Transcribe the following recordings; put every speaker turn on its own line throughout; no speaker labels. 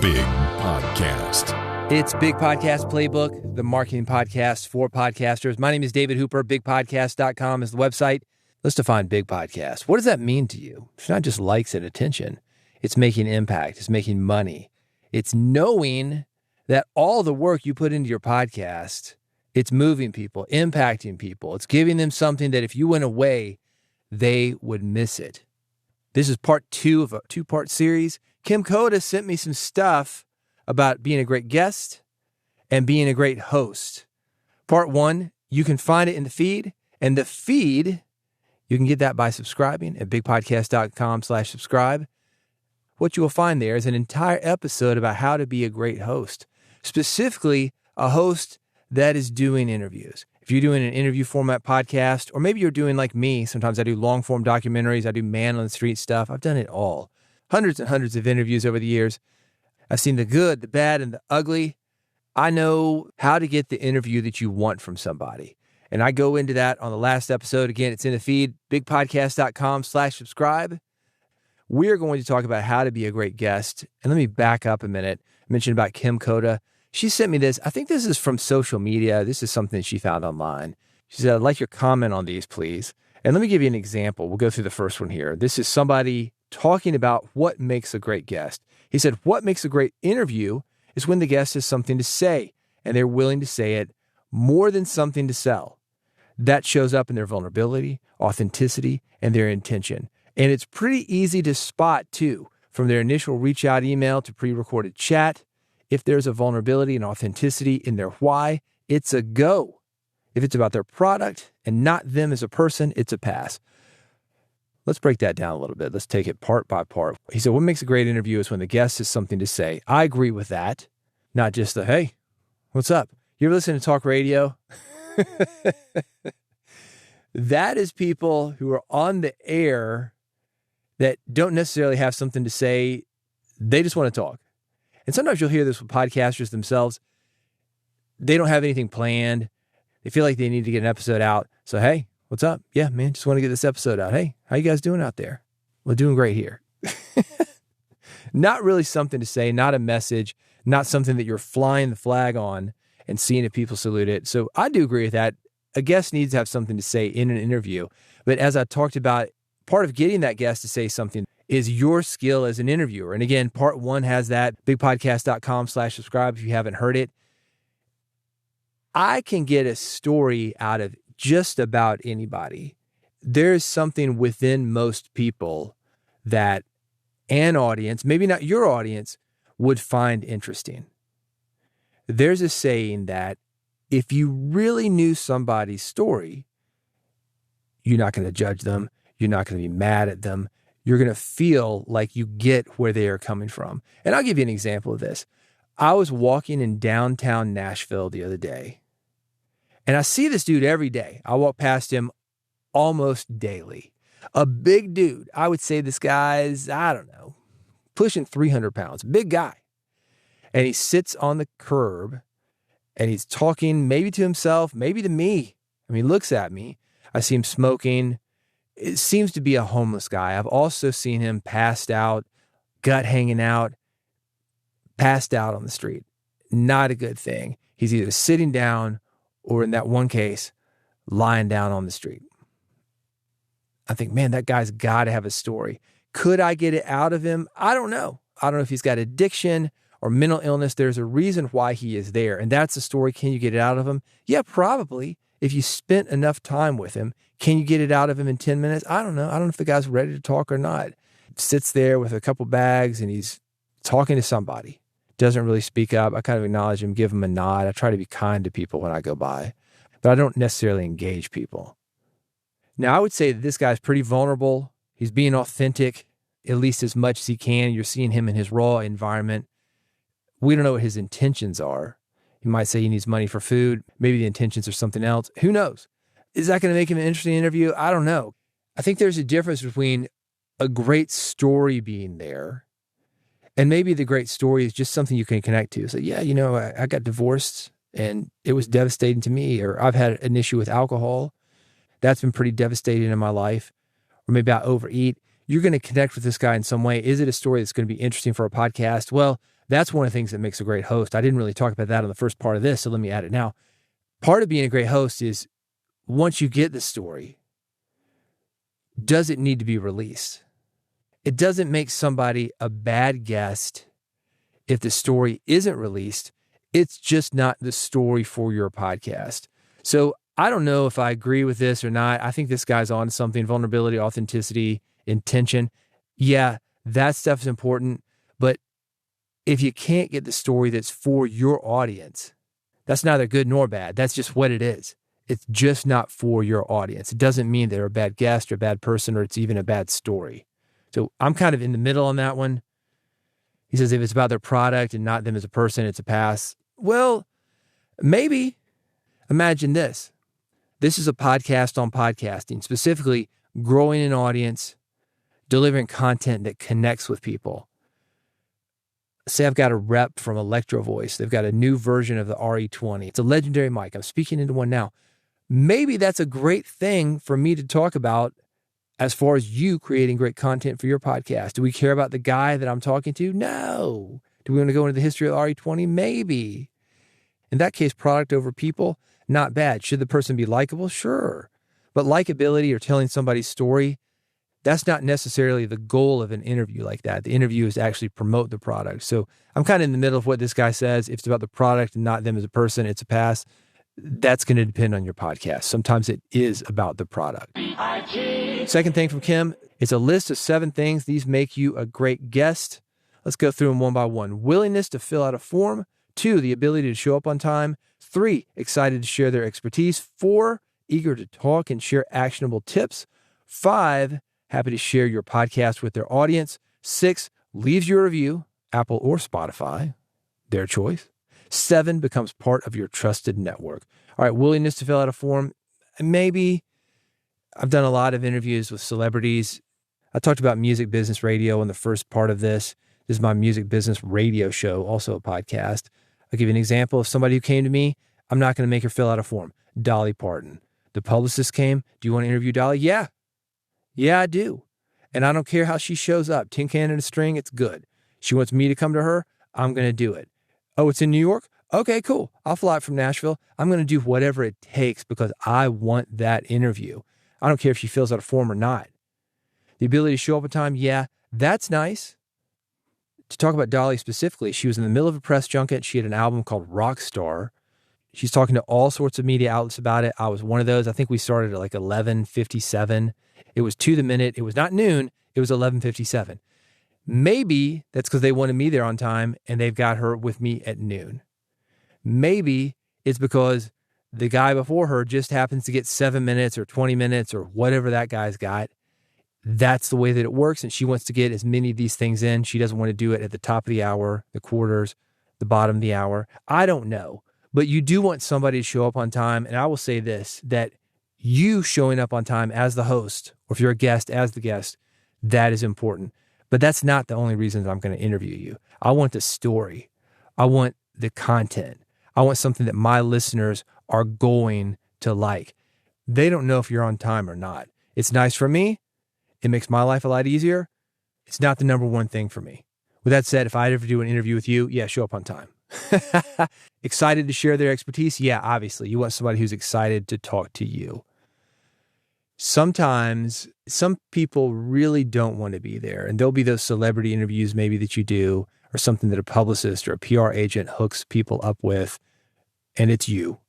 Big Podcast.
It's Big Podcast Playbook, the marketing podcast for podcasters. My name is David Hooper. BigPodcast.com is the website. Let's define Big Podcast. What does that mean to you? It's not just likes and attention. It's making impact. It's making money. It's knowing that all the work you put into your podcast, it's moving people, impacting people. It's giving them something that if you went away, they would miss it. This is part 2 of a 2-part series. Kim Coda sent me some stuff about being a great guest and being a great host. Part 1, you can find it in the feed. And the feed, you can get that by subscribing at bigpodcast.com/subscribe. What you will find there is an entire episode about how to be a great host, specifically a host that is doing interviews. If you're doing an interview format podcast, or maybe you're doing like me, sometimes I do long form documentaries, I do man on the street stuff. I've done it all. Hundreds and hundreds of interviews over the years. I've seen the good, the bad, and the ugly. I know how to get the interview that you want from somebody. And I go into that on the last episode. Again, it's in the feed, bigpodcast.com/subscribe. We're going to talk about how to be a great guest. And let me back up a minute. I mentioned about Kim Coda. She sent me this. I think this is from social media. This is something she found online. She said, I'd like your comment on these, please. And let me give you an example. We'll go through the first one here. This is somebody talking about what makes a great guest. He said, what makes a great interview is when the guest has something to say and they're willing to say it more than something to sell. That shows up in their vulnerability, authenticity, and their intention. And it's pretty easy to spot too, from their initial reach out email to pre-recorded chat. If there's a vulnerability and authenticity in their why, it's a go. If it's about their product and not them as a person, it's a pass. Let's break that down a little bit. Let's take it part by part. He said, what makes a great interview is when the guest has something to say. I agree with that. Not just the, hey, what's up? You ever listen to talk radio? That is people who are on the air that don't necessarily have something to say. They just want to talk. And sometimes you'll hear this with podcasters themselves. They don't have anything planned. They feel like they need to get an episode out. So, hey, what's up? Yeah, man, just want to get this episode out. Hey, how you guys doing out there? We're doing great here. Not really something to say, not a message, not something that you're flying the flag on and seeing if people salute it. So I do agree with that. A guest needs to have something to say in an interview. But as I talked about, part of getting that guest to say something is your skill as an interviewer. And again, part 1 has that, bigpodcast.com/subscribe if you haven't heard it. I can get a story out of just about anybody. There's something within most people that an audience, maybe not your audience, would find interesting. There's a saying that if you really knew somebody's story, you're not going to judge them. You're not going to be mad at them. You're going to feel like you get where they are coming from. And I'll give you an example of this. I was walking in downtown Nashville the other day, and I see this dude every day. I walk past him almost daily. A big dude. I would say this guy's, I don't know, pushing 300 pounds. Big guy. And he sits on the curb and he's talking maybe to himself, maybe to me. I mean, he looks at me. I see him smoking. It seems to be a homeless guy. I've also seen him passed out, gut hanging out, passed out on the street. Not a good thing. He's either sitting down or in that one case, lying down on the street. I think, man, that guy's got to have a story. Could I get it out of him? I don't know. I don't know if he's got addiction or mental illness. There's a reason why he is there. And that's the story. Can you get it out of him? Yeah, probably. If you spent enough time with him, can you get it out of him in 10 minutes? I don't know. I don't know if the guy's ready to talk or not. Sits there with a couple bags and he's talking to somebody. Doesn't really speak up. I kind of acknowledge him, give him a nod. I try to be kind to people when I go by, but I don't necessarily engage people. Now, I would say that this guy's pretty vulnerable. He's being authentic, at least as much as he can. You're seeing him in his raw environment. We don't know what his intentions are. He might say he needs money for food. Maybe the intentions are something else. Who knows? Is that going to make him an interesting interview? I don't know. I think there's a difference between a great story being there and maybe the great story is just something you can connect to. So, yeah, you know, I got divorced and it was devastating to me, or I've had an issue with alcohol. That's been pretty devastating in my life. Or maybe I overeat. You're going to connect with this guy in some way. Is it a story that's going to be interesting for a podcast? Well, That's one of the things that makes a great host. I didn't really talk about that on the first part of this, so let me add it now. Part of being a great host is once you get the story, does it need to be released? It doesn't make somebody a bad guest if the story isn't released. It's just not the story for your podcast. So I don't know if I agree with this or not. I think this guy's on something: vulnerability, authenticity, intention. Yeah, that stuff is important. But if you can't get the story that's for your audience, that's neither good nor bad. That's just what it is. It's just not for your audience. It doesn't mean they're a bad guest or a bad person, or it's even a bad story. So I'm kind of in the middle on that one. He says if it's about their product and not them as a person, it's a pass. Well, maybe. Imagine this. This is a podcast on podcasting, specifically growing an audience, delivering content that connects with people. Say I've got a rep from Electro Voice. They've got a new version of the RE20. It's a legendary mic. I'm speaking into one now. Maybe that's a great thing for me to talk about as far as you creating great content for your podcast. Do we care about the guy that I'm talking to? No. Do we want to go into the history of the RE20? Maybe. In that case, product over people, not bad. Should the person be likable? Sure. But likability or telling somebody's story, that's not necessarily the goal of an interview like that. The interview is to actually promote the product. So I'm kind of in the middle of what this guy says. If it's about the product and not them as a person, it's a pass. That's going to depend on your podcast. Sometimes it is about the product. Second thing from Kim, it's a list of 7 things. These make you a great guest. Let's go through them one by one. Willingness to fill out a form. 2, the ability to show up on time. 3, excited to share their expertise. 4, eager to talk and share actionable tips. 5, happy to share your podcast with their audience. 6, leaves your review, Apple or Spotify, their choice. 7, becomes part of your trusted network. All right, willingness to fill out a form. Maybe. I've done a lot of interviews with celebrities. I talked about music business radio in the first part of this. This is my music business radio show, also a podcast. I'll give you an example of somebody who came to me. I'm not going to make her fill out a form. Dolly Parton. The publicist came. Do you want to interview Dolly? Yeah. Yeah, I do. And I don't care how she shows up. Tin can and a string, it's good. She wants me to come to her. I'm going to do it. Oh, it's in New York? Okay, cool. I'll fly it from Nashville. I'm going to do whatever it takes because I want that interview. I don't care if she fills out a form or not. The ability to show up on time, yeah, that's nice. To talk about Dolly specifically, she was in the middle of a press junket. She had an album called Rockstar. She's talking to all sorts of media outlets about it. I was one of those. I think we started at like 11:57. It was to the minute. It was not noon. It was 11:57. Maybe that's because they wanted me there on time and they've got her with me at noon. Maybe it's because the guy before her just happens to get 7 minutes or 20 minutes or whatever that guy's got. That's the way that it works. And she wants to get as many of these things in. She doesn't want to do it at the top of the hour, the quarters, the bottom of the hour. I don't know. But you do want somebody to show up on time. And I will say this, that you showing up on time as the host, or if you're a guest as the guest, that is important. But that's not the only reason that I'm going to interview you. I want the story. I want the content. I want something that my listeners are going to like. They don't know if you're on time or not. It's nice for me. It makes my life a lot easier. It's not the number one thing for me. With that said, if I ever do an interview with you, yeah, show up on time. Excited to share their expertise? Yeah, obviously. You want somebody who's excited to talk to you. Sometimes some people really don't want to be there, and there'll be those celebrity interviews maybe that you do, or something that a publicist or a PR agent hooks people up with, and it's you.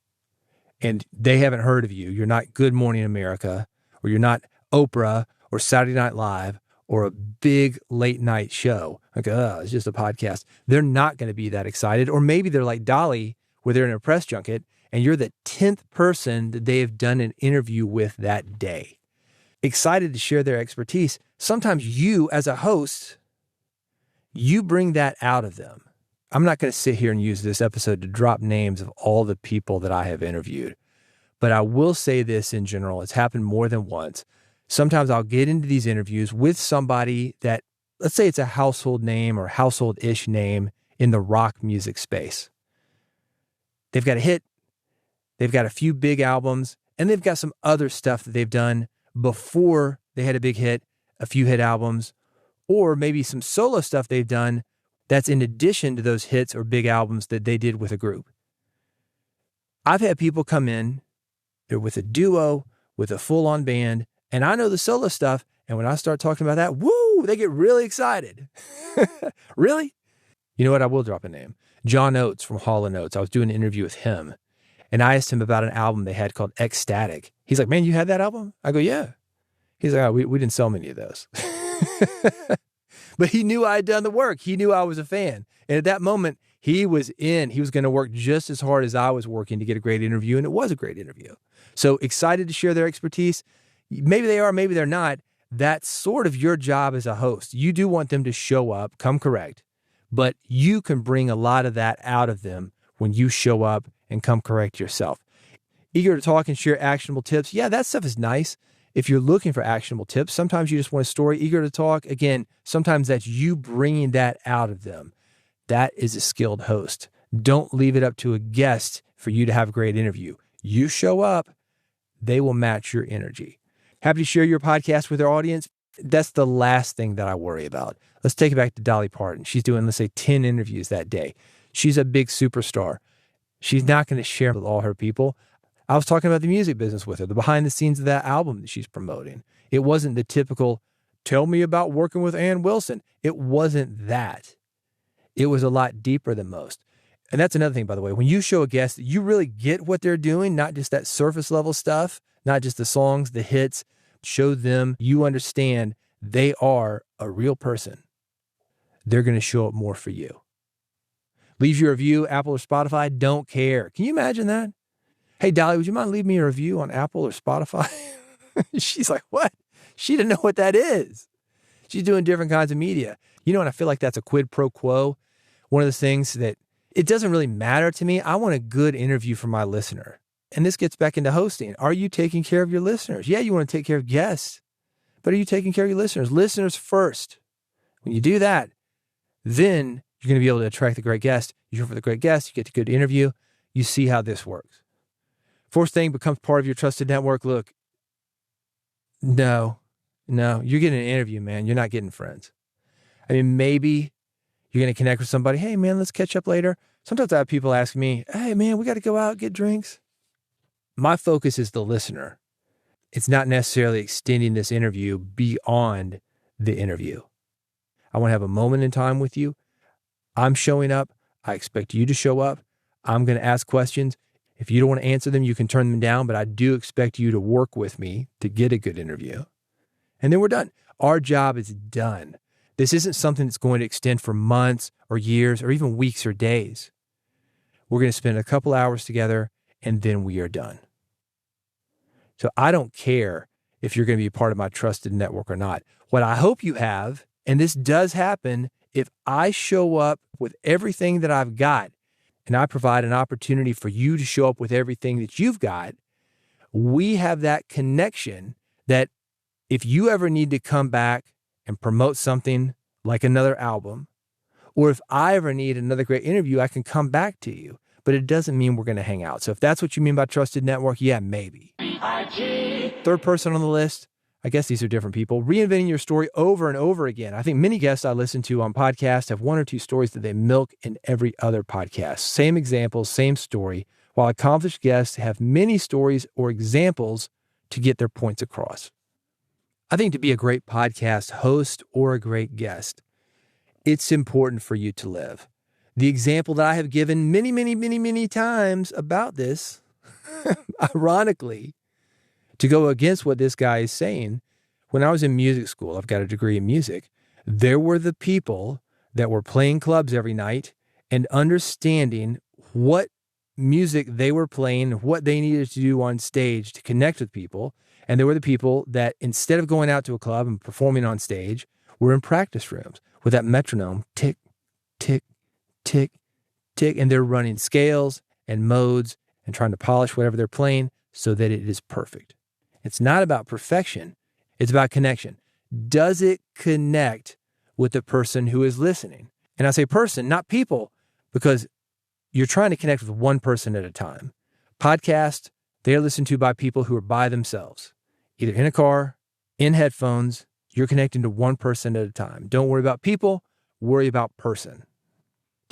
And they haven't heard of you. You're not Good Morning America, or you're not Oprah or Saturday Night Live or a big late night show. Like, it's just a podcast. They're not going to be that excited. Or maybe they're like Dolly, where they're in a press junket, and you're the 10th person that they have done an interview with that day. Excited to share their expertise. Sometimes you, as a host, you bring that out of them. I'm not going to sit here and use this episode to drop names of all the people that I have interviewed, but I will say this in general. It's happened more than once. Sometimes I'll get into these interviews with somebody that, let's say it's a household name or household-ish name in the rock music space. They've got a hit, they've got a few big albums, and they've got some other stuff that they've done before they had a big hit, a few hit albums, or maybe some solo stuff they've done That's in addition to those hits or big albums that they did with a group. I've had people come in, they're with a duo, with a full-on band, and I know the solo stuff, and when I start talking about that, woo, they get really excited. Really? You know what? I will drop a name. John Oates from Hall & Oates. I was doing an interview with him, and I asked him about an album they had called Ecstatic. He's like, man, you had that album? I go, yeah. He's like, oh, we didn't sell many of those. But he knew I had done the work. He knew I was a fan. And at that moment, he was in. He was going to work just as hard as I was working to get a great interview, and it was a great interview. So excited to share their expertise. Maybe they are, maybe they're not. That's sort of your job as a host. You do want them to show up, come correct, but you can bring a lot of that out of them when you show up and come correct yourself. Eager to talk and share actionable tips. Yeah, that stuff is nice. If you're looking for actionable tips, sometimes you just want a story. Eager to talk. Again, sometimes that's you bringing that out of them. That is a skilled host. Don't leave it up to a guest for you to have a great interview. You show up, they will match your energy. Happy to share your podcast with our audience. That's the last thing that I worry about. Let's take it back to Dolly Parton. She's doing, let's say, 10 interviews that day. She's a big superstar. She's not going to share with all her people. I was talking about the music business with her, the behind the scenes of that album that she's promoting. It wasn't the typical, tell me about working with Ann Wilson. It wasn't that. It was a lot deeper than most. And that's another thing, by the way. When you show a guest, you really get what they're doing, not just that surface level stuff, not just the songs, the hits. Show them you understand they are a real person. They're going to show up more for you. Leave your review, Apple or Spotify, don't care. Can you imagine that? Hey, Dolly, would you mind leaving me a review on Apple or Spotify? She's like, what? She didn't know what that is. She's doing different kinds of media. You know, and I feel like that's a quid pro quo. One of the things that it doesn't really matter to me. I want a good interview from my listener. And this gets back into hosting. Are you taking care of your listeners? Yeah, you want to take care of guests, but are you taking care of your listeners? Listeners first. When you do that, then you're going to be able to attract the great guest. You show for the great guest, you get a good interview. You see how this works. Fourth thing, becomes part of your trusted network. Look, no, you're getting an interview, man. You're not getting friends. I mean, maybe you're going to connect with somebody. Hey, man, let's catch up later. Sometimes I have people ask me, hey, man, we got to go out, get drinks. My focus is the listener. It's not necessarily extending this interview beyond the interview. I want to have a moment in time with you. I'm showing up. I expect you to show up. I'm going to ask questions. If you don't want to answer them, you can turn them down, but I do expect you to work with me to get a good interview. And then we're done. Our job is done. This isn't something that's going to extend for months or years or even weeks or days. We're going to spend a couple hours together and then we are done. So I don't care if you're going to be a part of my trusted network or not. What I hope you have, and this does happen, if I show up with everything that I've got and I provide an opportunity for you to show up with everything that you've got, we have that connection that if you ever need to come back and promote something like another album, or if I ever need another great interview, I can come back to you. But it doesn't mean we're going to hang out. So if that's what you mean by trusted network, yeah, maybe. Third person on the list, I guess these are different people, reinventing your story over and over again. I think many guests I listen to on podcasts have one or two stories that they milk in every other podcast. Same examples, same story, while accomplished guests have many stories or examples to get their points across. I think to be a great podcast host or a great guest, it's important for you to live. The example that I have given many times about this, ironically, to go against what this guy is saying, when I was in music school, I've got a degree in music, there were the people that were playing clubs every night and understanding what music they were playing, what they needed to do on stage to connect with people. And there were the people that instead of going out to a club and performing on stage, were in practice rooms with that metronome, tick, tick, tick, tick, and they're running scales and modes and trying to polish whatever they're playing so that it is perfect. It's not about perfection. It's about connection. Does it connect with the person who is listening? And I say person, not people, because you're trying to connect with one person at a time. Podcasts, they're listened to by people who are by themselves, either in a car, in headphones. You're connecting to one person at a time. Don't worry about people, worry about person.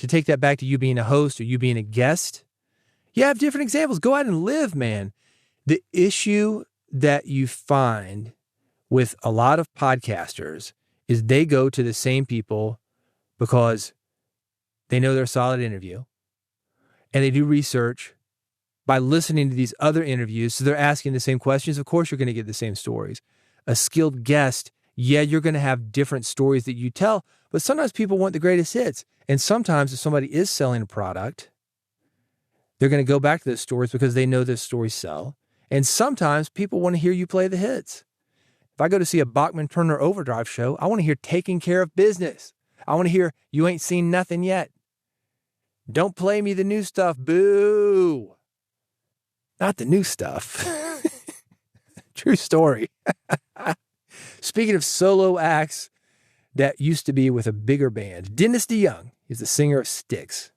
to take that back to you being a host or you being a guest, you have different examples. Go out and live, man. The issue that you find with a lot of podcasters is they go to the same people because they know they're a solid interview and they do research by listening to these other interviews. So they're asking the same questions. Of course, you're going to get the same stories. A skilled guest, yeah, you're going to have different stories that you tell, but sometimes people want the greatest hits. And sometimes if somebody is selling a product, they're going to go back to those stories because they know those stories sell. And sometimes people want to hear you play the hits. If I go to see a Bachman-Turner Overdrive show, I want to hear Taking Care of Business. I want to hear You Ain't Seen Nothing Yet. Don't play me the new stuff. Boo. Not the new stuff. True story. Speaking of solo acts that used to be with a bigger band, Dennis DeYoung is the singer of Styx.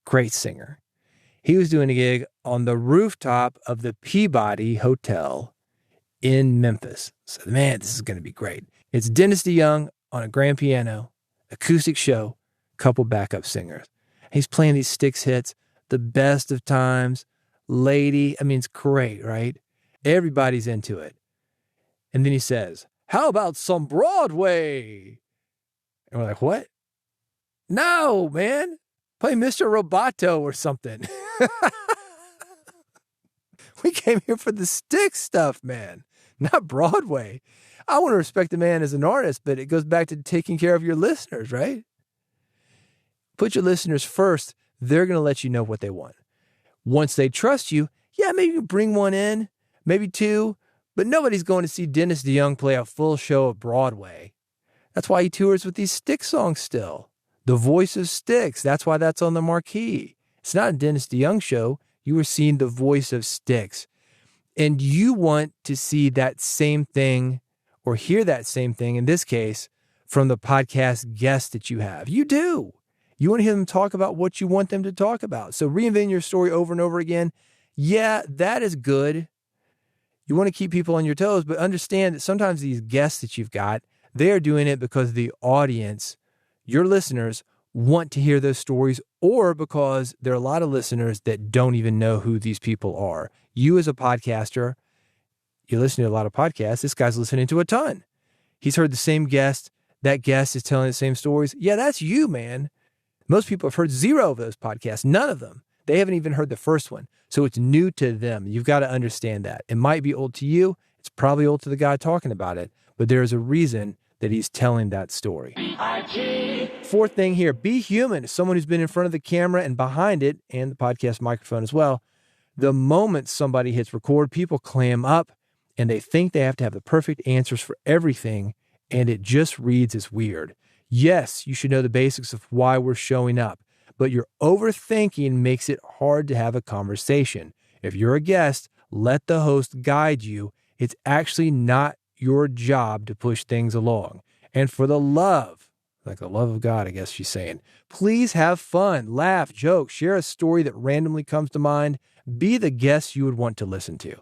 Great singer. He was doing a gig on the rooftop of the Peabody Hotel in Memphis. So, man, this is going to be great. It's Dennis DeYoung on a grand piano, acoustic show, couple backup singers. He's playing these Styx hits, The Best of Times, Lady. I mean, it's great, right? Everybody's into it. And then he says, how about some Broadway? And we're like, what? No, man. Play Mr. Roboto or something. We came here for the Styx stuff, man, not Broadway. I want to respect the man as an artist, but it goes back to taking care of your listeners, right? Put your listeners first. They're going to let you know what they want. Once they trust you, yeah, maybe you bring one in, maybe two, but nobody's going to see Dennis DeYoung play a full show of Broadway. That's why he tours with these Styx songs still. The voice of Styx, that's why that's on the marquee. It's not a Dennis DeYoung show. You were seeing the voice of Styx. And you want to see that same thing or hear that same thing, in this case, from the podcast guests that you have. You do. You want to hear them talk about what you want them to talk about. So reinvent your story over and over again. Yeah, that is good. You want to keep people on your toes, but understand that sometimes these guests that you've got, they are doing it because the audience, your listeners, want to hear those stories, or because there are a lot of listeners that don't even know who these people are. You as a podcaster, you listen to a lot of podcasts. This guy's listening to a ton. He's heard the same guest. That guest is telling the same stories. Yeah, that's you, man. Most people have heard zero of those podcasts, none of them. They haven't even heard the first one. So it's new to them. You've got to understand that. It might be old to you. It's probably old to the guy talking about it, but there's a reason that he's telling that story. Fourth thing here, be human. As someone who's been in front of the camera and behind it, and the podcast microphone as well, the moment somebody hits record, people clam up and they think they have to have the perfect answers for everything, and it just reads as weird. Yes, you should know the basics of why we're showing up, but your overthinking makes it hard to have a conversation. If you're a guest, let the host guide you. It's actually not your job to push things along. And for the love, like the love of God, I guess she's saying, please have fun, laugh, joke, share a story that randomly comes to mind. Be the guest you would want to listen to.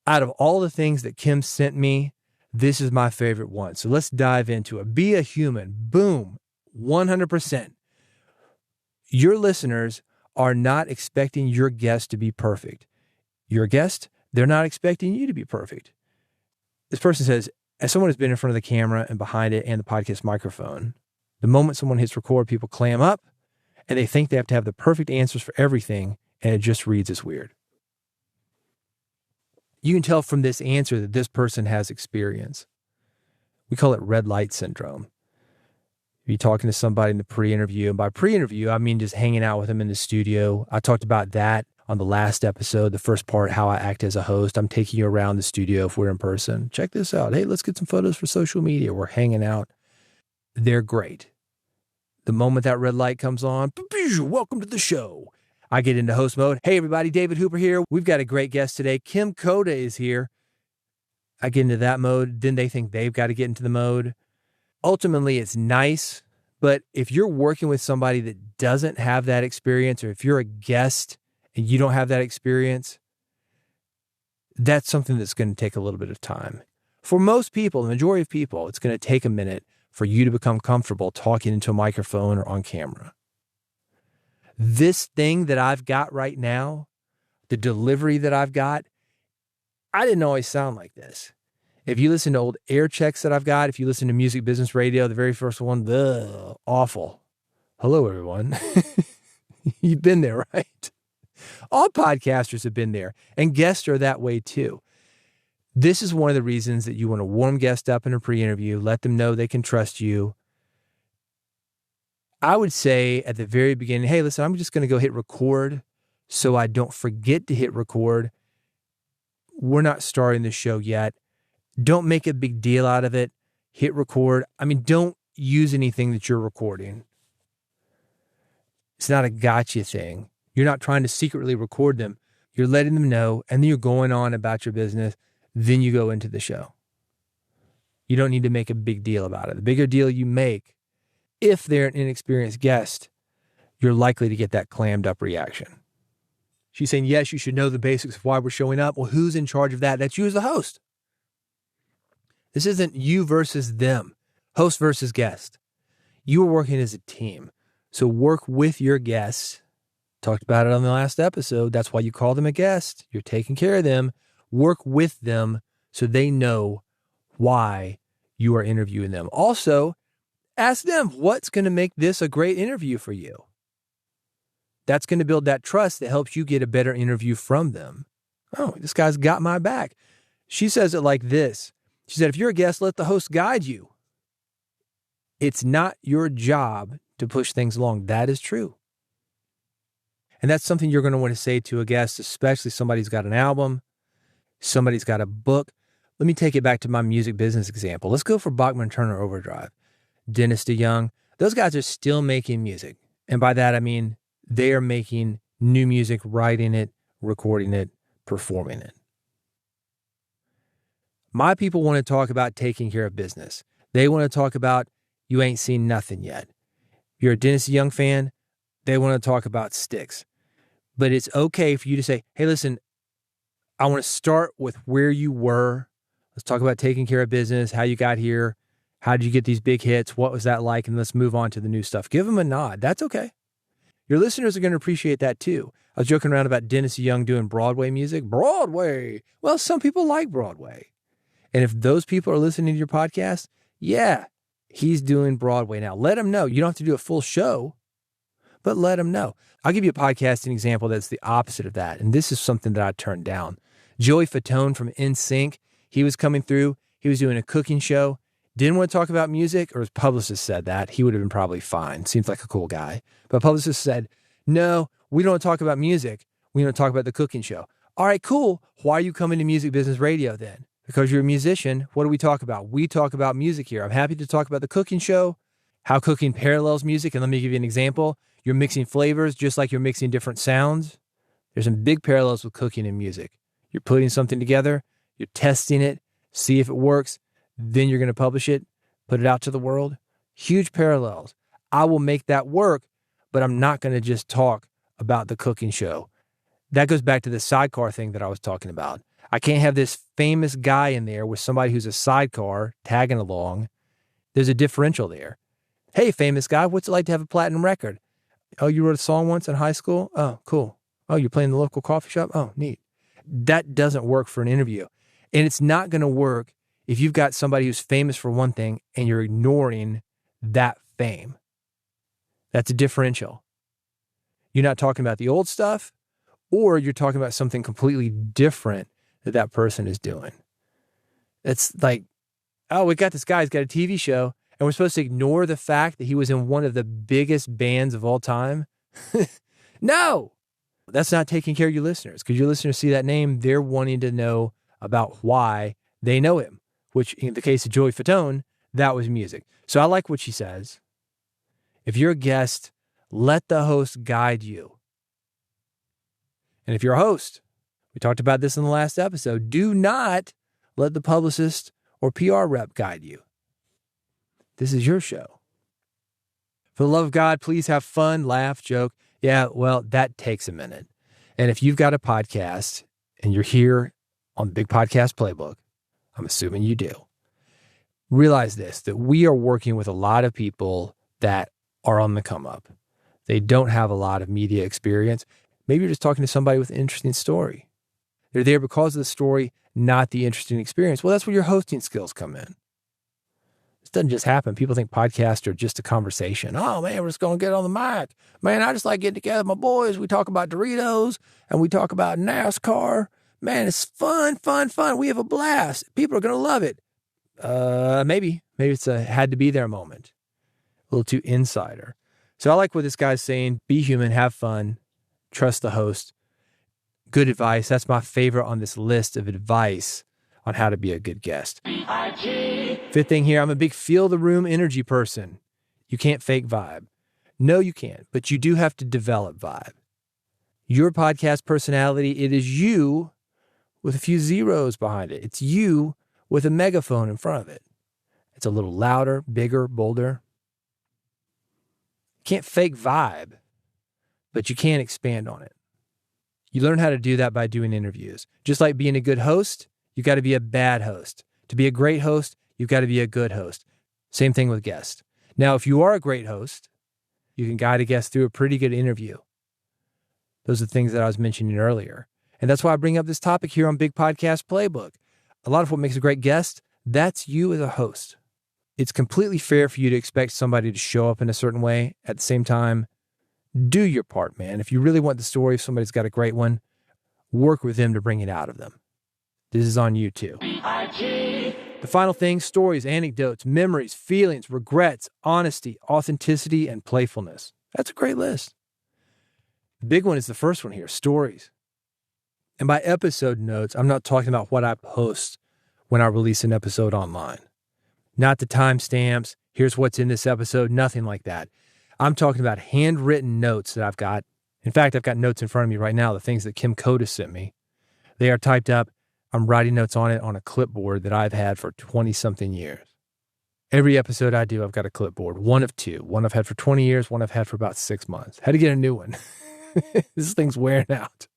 Out of all the things that Kim sent me, this is my favorite one. So let's dive into it. Be a human. Boom. 100%. Your listeners are not expecting your guest to be perfect. Your guest, they're not expecting you to be perfect. This person says, as someone who's been in front of the camera and behind it and the podcast microphone, the moment someone hits record, people clam up and they think they have to have the perfect answers for everything, and it just reads as weird. You can tell from this answer that this person has experience. We call it red light syndrome. You're talking to somebody in the pre-interview, and by pre-interview, I mean just hanging out with them in the studio. I talked about that on the last episode, the first part, how I act as a host. I'm taking you around the studio if we're in person. Check this out. Hey, let's get some photos for social media. We're hanging out. They're great. The moment that red light comes on, welcome to the show. I get into host mode. Hey, everybody, David Hooper here. We've got a great guest today. Kim Coda is here. I get into that mode. Then they think they've got to get into the mode. Ultimately, it's nice, but if you're working with somebody that doesn't have that experience, or if you're a guest and you don't have that experience, that's something that's going to take a little bit of time. For most people, the majority of people, it's going to take a minute for you to become comfortable talking into a microphone or on camera. This thing that I've got right now, the delivery that I've got, I didn't always sound like this. If you listen to old air checks that I've got, if you listen to Music Business Radio, the very first one, awful. Hello, everyone. You've been there, right? All podcasters have been there, and guests are that way too. This is one of the reasons that you want to warm guests up in a pre-interview, let them know they can trust you. I would say at the very beginning, hey, listen, I'm just going to go hit record so I don't forget to hit record. We're not starting the show yet. Don't make a big deal out of it. Hit record. I mean, don't use anything that you're recording. It's not a gotcha thing. You're not trying to secretly record them. You're letting them know, and then you're going on about your business. Then you go into the show. You don't need to make a big deal about it. The bigger deal you make, if they're an inexperienced guest, you're likely to get that clammed up reaction. She's saying, yes, you should know the basics of why we're showing up. Well, who's in charge of that? That's you as the host. This isn't you versus them, host versus guest. You are working as a team. So work with your guests. Talked about it on the last episode. That's why you call them a guest. You're taking care of them. Work with them so they know why you are interviewing them. Also, ask them what's going to make this a great interview for you. That's going to build that trust that helps you get a better interview from them. Oh, this guy's got my back. She says it like this. She said, if you're a guest, let the host guide you. It's not your job to push things along. That is true. And that's something you're going to want to say to a guest, especially somebody who's got an album, somebody's got a book. Let me take it back to my music business example. Let's go for Bachman Turner Overdrive. Dennis DeYoung. Those guys are still making music. And by that, I mean they are making new music, writing it, recording it, performing it. My people want to talk about taking care of business. They want to talk about you ain't seen nothing yet. If you're a Dennis DeYoung fan, they want to talk about Styx. But it's okay for you to say, hey, listen, I want to start with where you were. Let's talk about taking care of business, how you got here. How did you get these big hits? What was that like? And let's move on to the new stuff. Give them a nod. That's okay. Your listeners are going to appreciate that too. I was joking around about Dennis DeYoung doing Broadway music. Broadway. Well, some people like Broadway. And if those people are listening to your podcast, yeah, he's doing Broadway now. Let them know. You don't have to do a full show, but let them know. I'll give you a podcasting example that's the opposite of that. And this is something that I turned down. Joey Fatone from NSYNC, he was coming through. He was doing a cooking show. Didn't want to talk about music, or his publicist said that. He would have been probably fine. Seems like a cool guy. But publicist said, no, we don't want to talk about music. We want to talk about the cooking show. All right, cool. Why are you coming to Music Business Radio then? Because you're a musician. What do we talk about? We talk about music here. I'm happy to talk about the cooking show, how cooking parallels music. And let me give you an example. You're mixing flavors just like you're mixing different sounds. There's some big parallels with cooking and music. You're putting something together. You're testing it. See if it works. Then you're going to publish it, put it out to the world. Huge parallels. I will make that work, but I'm not going to just talk about the cooking show. That goes back to the sidecar thing that I was talking about. I can't have this famous guy in there with somebody who's a sidecar tagging along. There's a differential there. Hey, famous guy, what's it like to have a platinum record? Oh, you wrote a song once in high school? Oh, cool. Oh, you're playing the local coffee shop? Oh, neat. That doesn't work for an interview. And it's not going to work if you've got somebody who's famous for one thing and you're ignoring that fame. That's a differential. You're not talking about the old stuff, or you're talking about something completely different that person is doing. It's like, oh, we got this guy, he's got a TV show, and we're supposed to ignore the fact that he was in one of the biggest bands of all time? No! That's not taking care of your listeners, because your listeners see that name, they're wanting to know about why they know him, which in the case of Joey Fatone, that was music. So I like what she says. If you're a guest, let the host guide you. And if you're a host, we talked about this in the last episode, do not let the publicist or PR rep guide you. This is your show. For the love of God, please have fun, laugh, joke. Yeah, well, that takes a minute. And if you've got a podcast and you're here on Big Podcast Playbook, I'm assuming you do, realize this, that we are working with a lot of people that are on the come up. They don't have a lot of media experience. Maybe you're just talking to somebody with an interesting story. They're there because of the story, not the interesting experience. Well, that's where your hosting skills come in. This doesn't just happen. People think podcasts are just a conversation. Oh, man, we're just going to get on the mic. Man, I just like getting together with my boys. We talk about Doritos and we talk about NASCAR. Man, it's fun. We have a blast. People are going to love it. Maybe it's a had to be there moment. A little too insider. So I like what this guy's saying. Be human, have fun, trust the host. Good advice. That's my favorite on this list of advice on how to be a good guest. Fifth thing here, I'm a big feel the room energy person. You can't fake vibe. No, you can't, but you do have to develop vibe. Your podcast personality, it is you with a few zeros behind it. It's you with a megaphone in front of it. It's a little louder, bigger, bolder. You can't fake vibe, but you can expand on it. You learn how to do that by doing interviews. Just like being a good host, you got to be a bad host. To be a great host, you've got to be a good host. Same thing with guests. Now, if you are a great host, you can guide a guest through a pretty good interview. Those are the things that I was mentioning earlier. And that's why I bring up this topic here on Big Podcast Playbook. A lot of what makes a great guest, that's you as a host. It's completely fair for you to expect somebody to show up in a certain way. At the same time, do your part, man. If you really want the story, if somebody's got a great one, work with them to bring it out of them. This is on you too. The final thing, stories, anecdotes, memories, feelings, regrets, honesty, authenticity, and playfulness. That's a great list. The big one is the first one here, stories. And by episode notes, I'm not talking about what I post when I release an episode online. Not the timestamps, here's what's in this episode, nothing like that. I'm talking about handwritten notes that I've got. In fact, I've got notes in front of me right now, the things that Kim Coda sent me. They are typed up. I'm writing notes on it on a clipboard that I've had for 20-something years. Every episode I do, I've got a clipboard, one of two. One I've had for 20 years, one I've had for about 6 months. Had to get a new one. This thing's wearing out.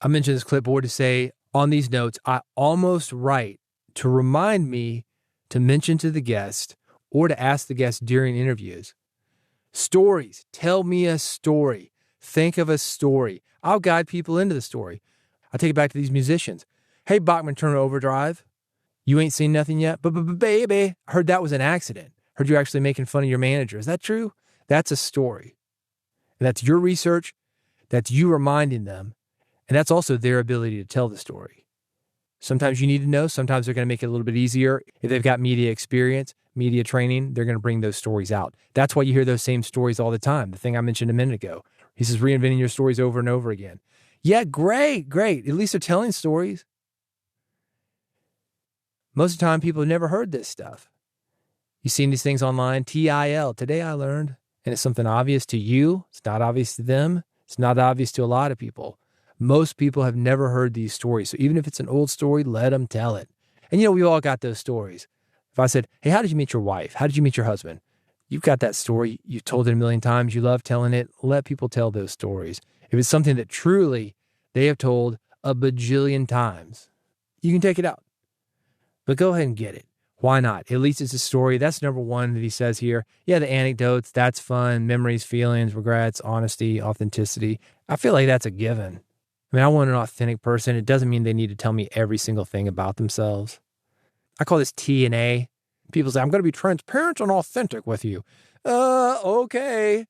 I mentioned this clipboard to say, on these notes, I almost write to remind me to mention to the guest or to ask the guest during interviews. Stories. Tell me a story. Think of a story. I'll guide people into the story. I'll take it back to these musicians. Hey, Bachman Turner Overdrive. You ain't seen nothing yet? But baby, I heard that was an accident. Heard you actually making fun of your manager. Is that true? That's a story. And that's your research. That's you reminding them. And that's also their ability to tell the story. Sometimes you need to know. Sometimes they're going to make it a little bit easier. If they've got media experience, media training, they're going to bring those stories out. That's why you hear those same stories all the time. The thing I mentioned a minute ago. He says, reinventing your stories over and over again. Yeah, great. At least they're telling stories. Most of the time, people have never heard this stuff. You've seen these things online, TIL, today I learned, and it's something obvious to you. It's not obvious to them. It's not obvious to a lot of people. Most people have never heard these stories. So even if it's an old story, let them tell it. And we all got those stories. If I said, hey, how did you meet your wife? How did you meet your husband? You've got that story. You've told it a million times. You love telling it. Let people tell those stories. If it's something that truly they have told a bajillion times, you can take it out. But go ahead and get it. Why not? At least it's a story. That's number one that he says here. Yeah, the anecdotes, that's fun. Memories, feelings, regrets, honesty, authenticity. I feel like that's a given. I mean, I want an authentic person. It doesn't mean they need to tell me every single thing about themselves. I call this T&A. People say, I'm going to be transparent and authentic with you. Okay.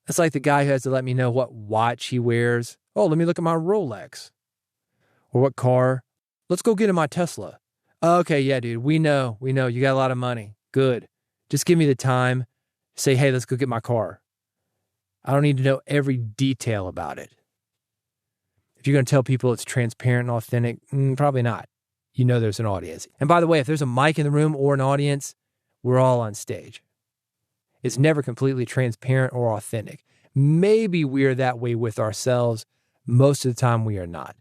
It's like the guy who has to let me know what watch he wears. Oh, let me look at my Rolex. Or what car. Let's go get in my Tesla. Okay, yeah, dude, we know. You got a lot of money. Good. Just give me the time. Say, hey, let's go get my car. I don't need to know every detail about it. If you're going to tell people it's transparent and authentic, probably not. You know there's an audience. And by the way, if there's a mic in the room or an audience, we're all on stage. It's never completely transparent or authentic. Maybe we're that way with ourselves. Most of the time, we are not.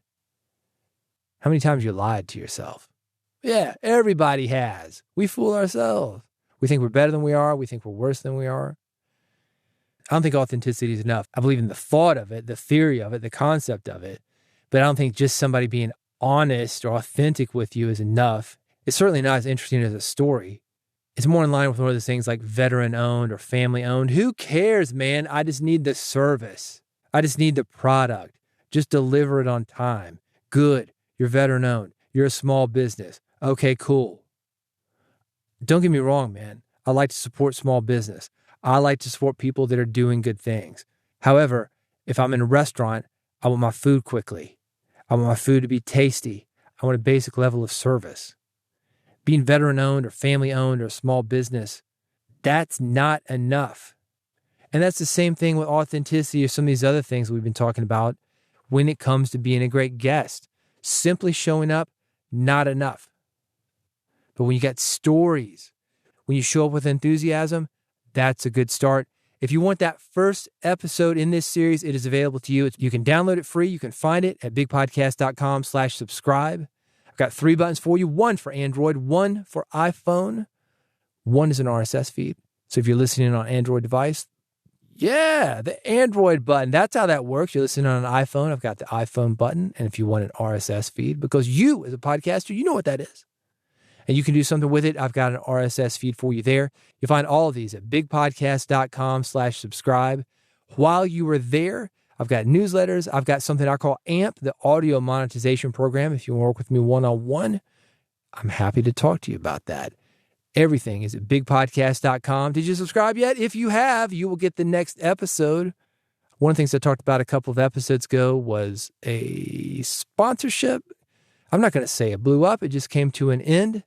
How many times you lied to yourself? Yeah, everybody has. We fool ourselves. We think we're better than we are. We think we're worse than we are. I don't think authenticity is enough. I believe in the thought of it, the theory of it, the concept of it. But I don't think just somebody being honest or authentic with you is enough. It's certainly not as interesting as a story. It's more in line with one of those things like veteran owned or family owned. Who cares, man? I just need the service. I just need the product. Just deliver it on time. Good. You're veteran owned. You're a small business. Okay, cool. Don't get me wrong, man. I like to support small business. I like to support people that are doing good things. However, if I'm in a restaurant, I want my food quickly. I want my food to be tasty. I want a basic level of service. Being veteran owned or family owned or small business, that's not enough. And that's the same thing with authenticity or some of these other things we've been talking about when it comes to being a great guest. Simply showing up, not enough. But when you got stories, when you show up with enthusiasm, that's a good start. If you want that first episode in this series, it is available to you. You can download it free. You can find it at bigpodcast.com/subscribe. I've got 3 buttons for you. 1 for Android, 1 for iPhone. 1 is an RSS feed. So if you're listening on an Android device, yeah, the Android button. That's how that works. You're listening on an iPhone. I've got the iPhone button. And if you want an RSS feed, because you as a podcaster, you know what that is. And you can do something with it. I've got an RSS feed for you there. You'll find all of these at bigpodcast.com/subscribe. While you are there, I've got newsletters. I've got something I call AMP, the audio monetization program. If you want to work with me one-on-one, I'm happy to talk to you about that. Everything is at bigpodcast.com. Did you subscribe yet? If you have, you will get the next episode. One of the things I talked about a couple of episodes ago was a sponsorship. I'm not going to say it blew up. It just came to an end.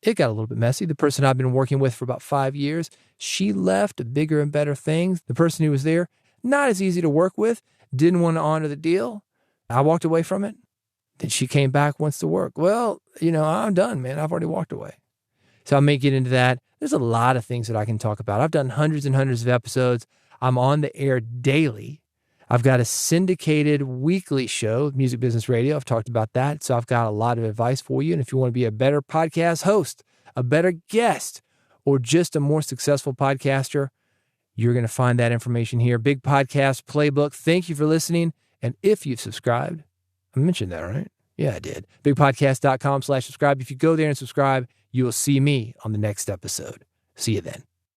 It got a little bit messy. The person I've been working with for about 5 years, she left bigger and better things. The person who was there, not as easy to work with, didn't want to honor the deal. I walked away from it. Then she came back, wants to work. Well, I'm done, man. I've already walked away. So I may get into that. There's a lot of things that I can talk about. I've done hundreds and hundreds of episodes. I'm on the air daily. I've got a syndicated weekly show, Music Business Radio. I've talked about that. So I've got a lot of advice for you. And if you want to be a better podcast host, a better guest, or just a more successful podcaster, you're going to find that information here. Big Podcast Playbook. Thank you for listening. And if you've subscribed, I mentioned that, right? Yeah, I did. Bigpodcast.com/subscribe. If you go there and subscribe, you will see me on the next episode. See you then.